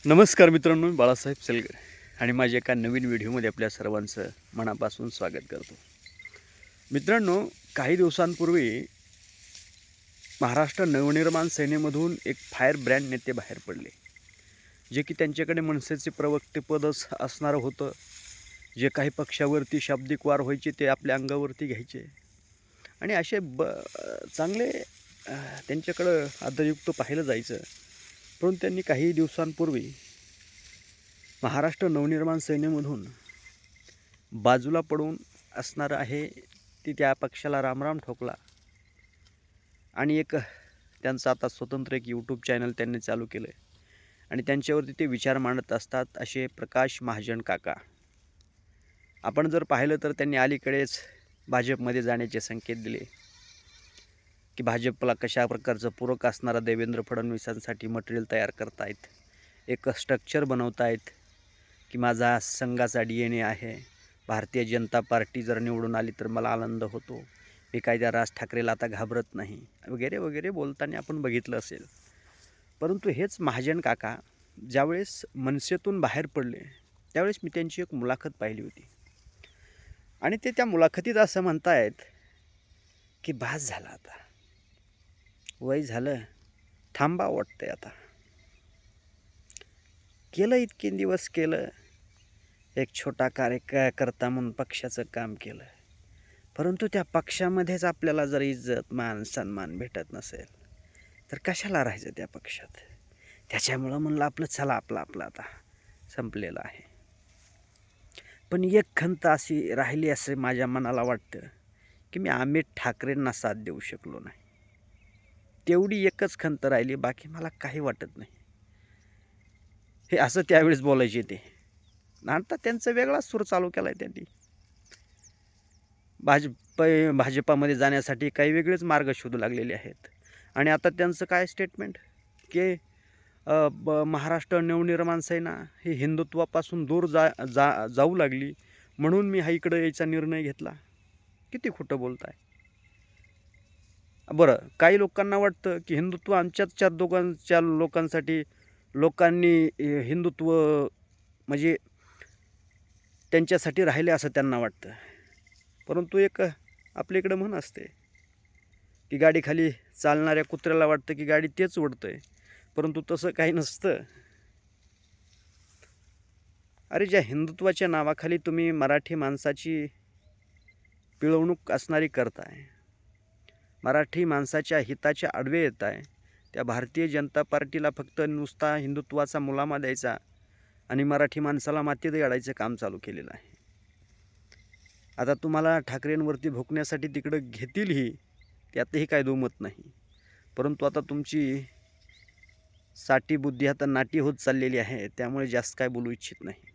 नमस्कार मित्रांनो, मी बाळासाहेब सेलगर आणि माझ्या एका नवीन व्हिडिओमध्ये आपल्या सर्वांचं मनापासून स्वागत करतो. मित्रांनो, काही दिवसांपूर्वी महाराष्ट्र नवनिर्माण सेनेमधून एक फायर ब्रँड नेते बाहेर पडले, जे की त्यांच्याकडे मनसेचे प्रवक्तेपदच असणारं होतं. जे काही पक्षावरती शाब्दिक वार व्हायचे ते आपल्या अंगावरती घ्यायचे आणि असे चांगले त्यांच्याकडं आदरयुक्त पाहिलं जायचं. परंतु त्यांनी काही दिवसांपूर्वी महाराष्ट्र नवनिर्माण सेनेमधून बाजूला पडून असणारं आहे ती त्या पक्षाला रामराम ठोकला आणि एक त्यांचं आता स्वतंत्र एक यूट्यूब चॅनल त्यांनी चालू केलं आहे आणि त्यांच्यावरती ते विचार मांडत असतात असे प्रकाश महाजन काका. आपण जर पाहिलं तर त्यांनी अलीकडेच भाजपमध्ये जाण्याचे संकेत दिले की भाजपला कशा प्रकारचं पूरक असणारा देवेंद्र फडणवीसांसाठी मटेरियल तयार करतायत, एक स्ट्रक्चर बनवतायत की माझा संघाचा DNA आहे, भारतीय जनता पार्टी जर निवडून आली तर मला आनंद होतो, मी काय त्या राज ठाकरेला आता घाबरत नाही वगैरे वगैरे बोलताना आपण बघितलं असेल. परंतु हेच महाजन काका ज्यावेळेस मनसेतून बाहेर पडले त्यावेळेस मी त्यांची एक मुलाखत पाहिली होती आणि ते त्या मुलाखतीत असं म्हणतायत की बास झाला, आता वय झालं, थांबा वाटतंय, आता केलं, इतके दिवस केलं, एक छोटा कार्यकर्ता म्हणून पक्षाचं काम केलं, परंतु त्या पक्षामध्येच आपल्याला जर इज्जत मान सन्मान भेटत नसेल तर कशाला राहायचं त्या पक्षात. त्याच्यामुळं म्हणलं आपलं चला आपलं आता संपलेलं आहे. पण एक खंत अशी राहिली असे माझ्या मनाला वाटतं की मी अमित ठाकरेंना साथ देऊ शकलो नाही. तेवढी एकच खंत राहिली, बाकी मला काही वाटत नाही. हे असं त्यावेळेस बोलायचे ते. आता त्यांचा वेगळा सूर चालू केला आहे त्यांनी. भाजपामध्ये जाण्यासाठी काही वेगळेच मार्ग शोधू लागलेले आहेत आणि आता त्यांचं काय स्टेटमेंट की महाराष्ट्र नवनिर्माण सेना ही हिंदुत्वापासून दूर जाऊ लागली म्हणून मी हा इकडं यायचा निर्णय घेतला. किती खोटं बोलताय. बरं, काही लोकांना वाटतं की हिंदुत्व आमच्याच चार लोकांसाठी, लोकांनी हिंदुत्व म्हणजे त्यांच्यासाठी राहिले असं त्यांना वाटतं. परंतु एक आपल्या इकडं म्हण असते की गाडीखाली चालणाऱ्या कुत्र्याला वाटतं की गाडी तेच ओढतंय, परंतु तसं काही नसतं. अरे, ज्या हिंदुत्वाच्या नावाखाली तुम्ही मराठी माणसाची पिळवणूक असणारी करताय, मराठी माणसाच्या हिताच्या आडवे येत आहे, त्या भारतीय जनता पार्टीला फक्त नुसता हिंदुत्वाचा मुलामा द्यायचा आणि मराठी माणसाला मातीत गाडायचं काम चालू केलेलं आहे. आता तुम्हाला ठाकरेंवरती भोकण्यासाठी तिकडं घेतीलही, त्यातही काय दुमत नाही. परंतु आता तुमची साठी बुद्धी आता नाटी होत चाललेली आहे, त्यामुळे जास्त काय बोलू इच्छित नाही.